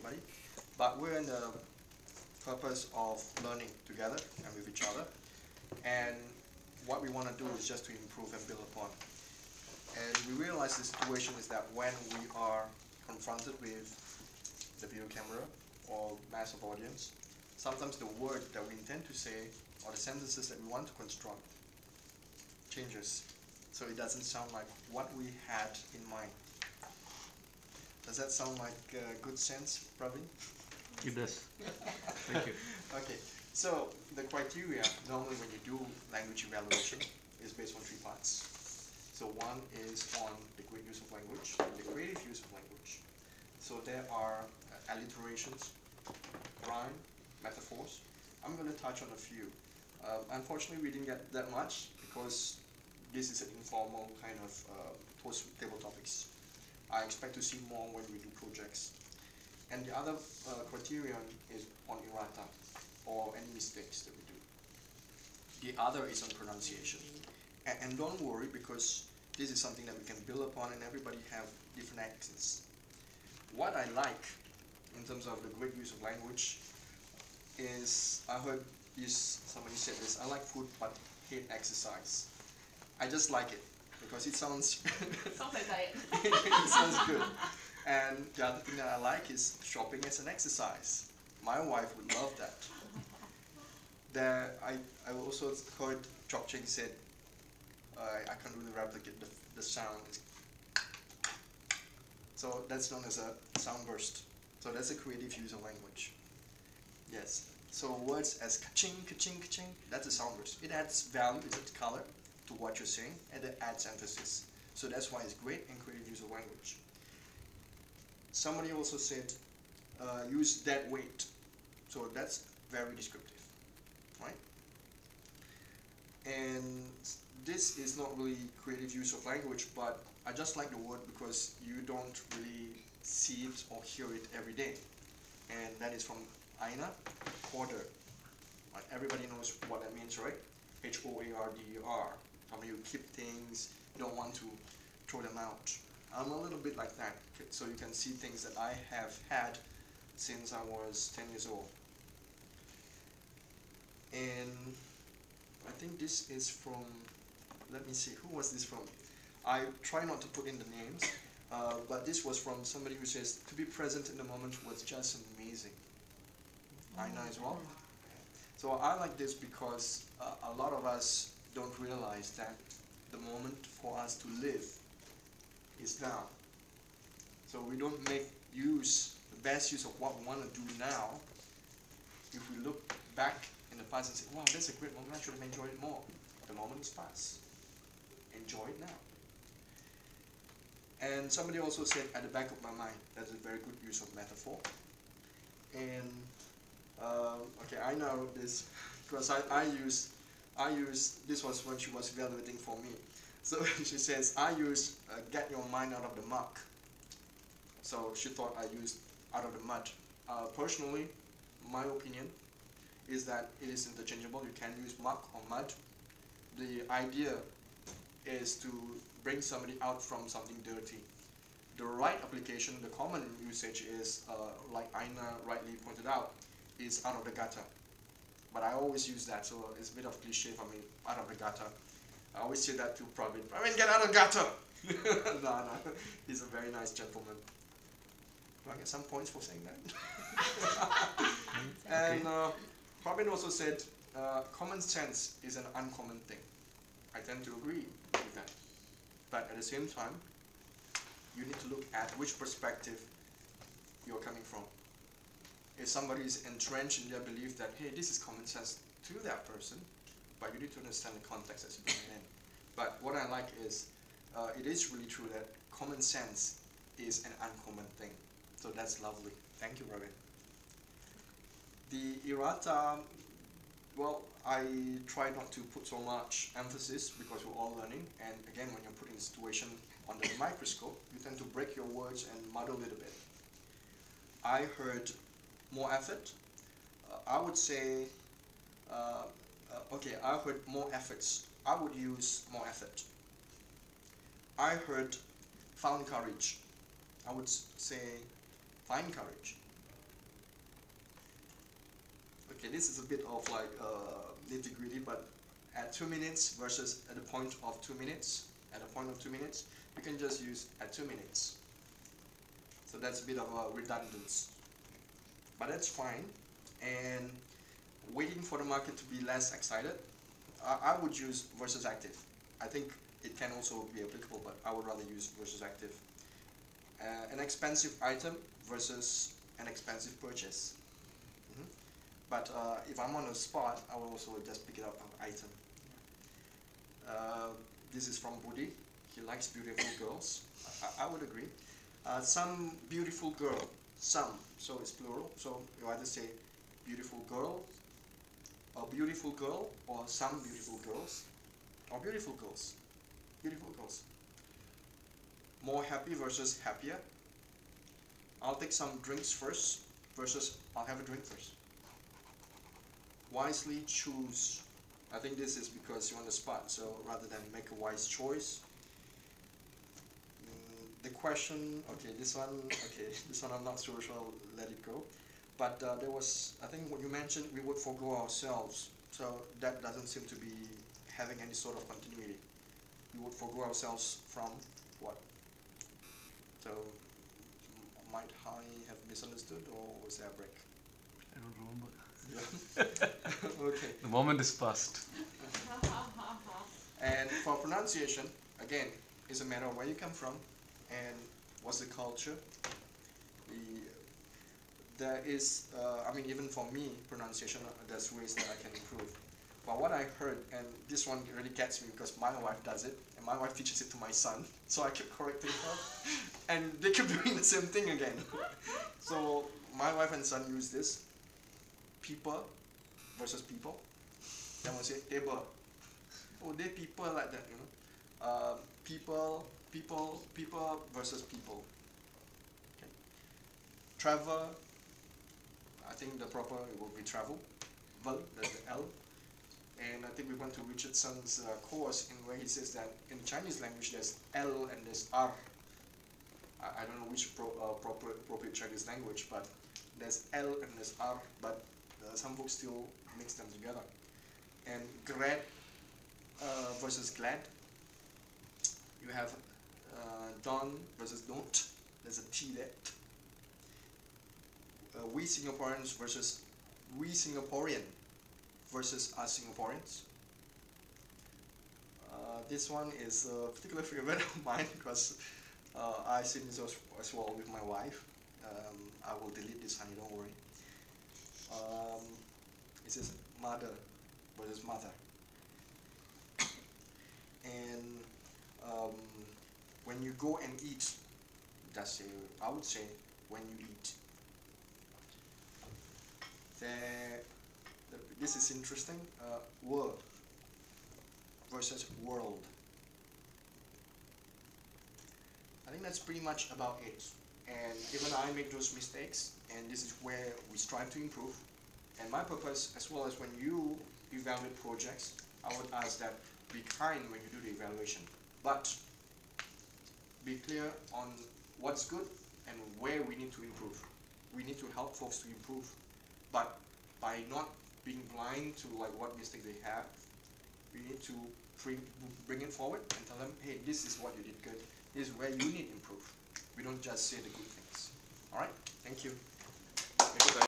anybody, but we're in the purpose of learning together and with each other. And what we want to do is just to improve and build upon. And we realize the situation is that when we are confronted with the video camera or massive audience, sometimes the word that we intend to say or the sentences that we want to construct changes. So it doesn't sound like what we had in mind. Does that sound like good sense, Praveen? It does. Thank you. Okay, so the criteria normally when you do language evaluation is based on three parts. So one is on the great use of language, the creative use of language. So there are alliterations, rhyme, metaphors. I'm going to touch on a few. Unfortunately, we didn't get that much because this is an informal kind of post table topics. I expect to see more when we do projects. And the other criterion is on errata or any mistakes that we do. The other is on pronunciation. And don't worry, because this is something that we can build upon and everybody have different accents. What I like in terms of the great use of language is, I heard somebody said this, I like food but hate exercise. I just like it because it sounds Sounds like diet. it sounds good. And the other thing that I like is shopping as an exercise. My wife would love that. I also heard Chok Cheng said, I can't really replicate the sound. So that's known as a sound burst. So that's a creative use of language. Yes. So words as ka-ching, ka-ching, ka-ching, that's a sound burst. It adds value, it adds color to what you're saying, and it adds emphasis. So that's why it's great in creative use of language. Somebody also said, use dead weight. So that's very descriptive, right? And this is not really creative use of language, but I just like the word because you don't really see it or hear it every day. And that is from Aina, hoarder. Right? Everybody knows what that means, right? H-O-A-R-D-E-R. I mean, you keep things, you don't want to throw them out. I'm a little bit like that, so you can see things that I have had since I was 10 years old. And I think this is from, let me see, who was this from? I try not to put in the names, but this was from somebody who says, to be present in the moment was just amazing. Aina as well. So I like this because a lot of us don't realize that the moment for us to live is now. So we don't make the best use of what we want to do now. If we look back in the past and say, wow, that's a great moment, I should have enjoyed it more. The moment is past. Enjoy it now. And somebody also said, at the back of my mind, that's a very good use of metaphor. And okay, I know this because I use this was when she was evaluating for me. So she says, I use get your mind out of the muck. So she thought I used out of the mud. Personally, my opinion is that it is interchangeable. You can use muck or mud. The idea is to bring somebody out from something dirty. The right application, the common usage is, like Aina rightly pointed out, is out of the gutter. But I always use that, so it's a bit of cliche for me, out of the gutter. I always say that to Praveen, Praveen, get out of the gutter! No, he's a very nice gentleman. Do I get some points for saying that? And Praveen also said, common sense is an uncommon thing. I tend to agree with that. But at the same time, you need to look at which perspective you're coming from. If somebody is entrenched in their belief that, hey, this is common sense to that person, but you need to understand the context as you bring it in. But what I like is, it is really true that common sense is an uncommon thing. So that's lovely. Thank you, Ravi. The errata, well, I try not to put so much emphasis because we're all learning. And again, when you're put in a situation under the microscope, you tend to break your words and muddle it a bit. I heard more effort. I would say, okay, I heard more efforts. I would use more effort. I heard found courage. I would say find courage. Okay, this is a bit of like nitty gritty, but at 2 minutes versus at the point of 2 minutes, at a point of 2 minutes, you can just use at 2 minutes. So that's a bit of a redundance, but that's fine. And waiting for the market to be less excited, I would use versus active. I think it can also be applicable, but I would rather use versus active. An expensive item versus an expensive purchase. But if I'm on a spot, I will also just pick it up an item. This is from Budi. He likes beautiful girls. I would agree. Some beautiful girl. Some. So it's plural. So you either say beautiful girl, a beautiful girl, or some beautiful girls, or beautiful girls. Beautiful girls. More happy versus happier. I'll take some drinks first versus I'll have a drink first. Wisely choose. I think this is because you're on the spot, so rather than make a wise choice. The question, okay, this one I'm not sure, so I'll let it go. But there was, I think what you mentioned, we would forgo ourselves. So that doesn't seem to be having any sort of continuity. We would forgo ourselves from what? So might I have misunderstood, or was there a break? I don't remember. Yeah. Okay. The moment is past. And for pronunciation, again, it's a matter of where you come from and what's the culture. There is, I mean, even for me, pronunciation, there's ways that I can improve. But what I heard, and this one really gets me because my wife does it, and my wife teaches it to my son, so I keep correcting her, and they keep doing the same thing again. So my wife and son use this, people versus people. Then we'll say table. Oh, they people like that, you know. People versus people. Okay. Travel. I think the proper it will be travel. Vel, that's the L. And I think we went to Richardson's course in where he says that in Chinese language there's L and there's R. I don't know which appropriate Chinese language, but there's L and there's R, but some folks still mix them together. And glad versus glad. You have don't versus don't. There's a T there. We Singaporeans versus we Singaporean versus us Singaporeans. This one is a particular favorite of mine because I've seen this as well with my wife. I will delete this, honey, don't worry. It says mother versus mother. And when you go and eat, that's I would say when you eat. This is interesting. World versus world. I think that's pretty much about it. And even I make those mistakes, and this is where we strive to improve. And my purpose, as well as when you evaluate projects, I would ask that be kind when you do the evaluation, but be clear on what's good and where we need to improve. We need to help folks to improve, but by not being blind to like what mistakes they have, we need to bring it forward and tell them, hey, this is what you did good, this is where you need to improve. We don't just say the good things. Alright, thank you.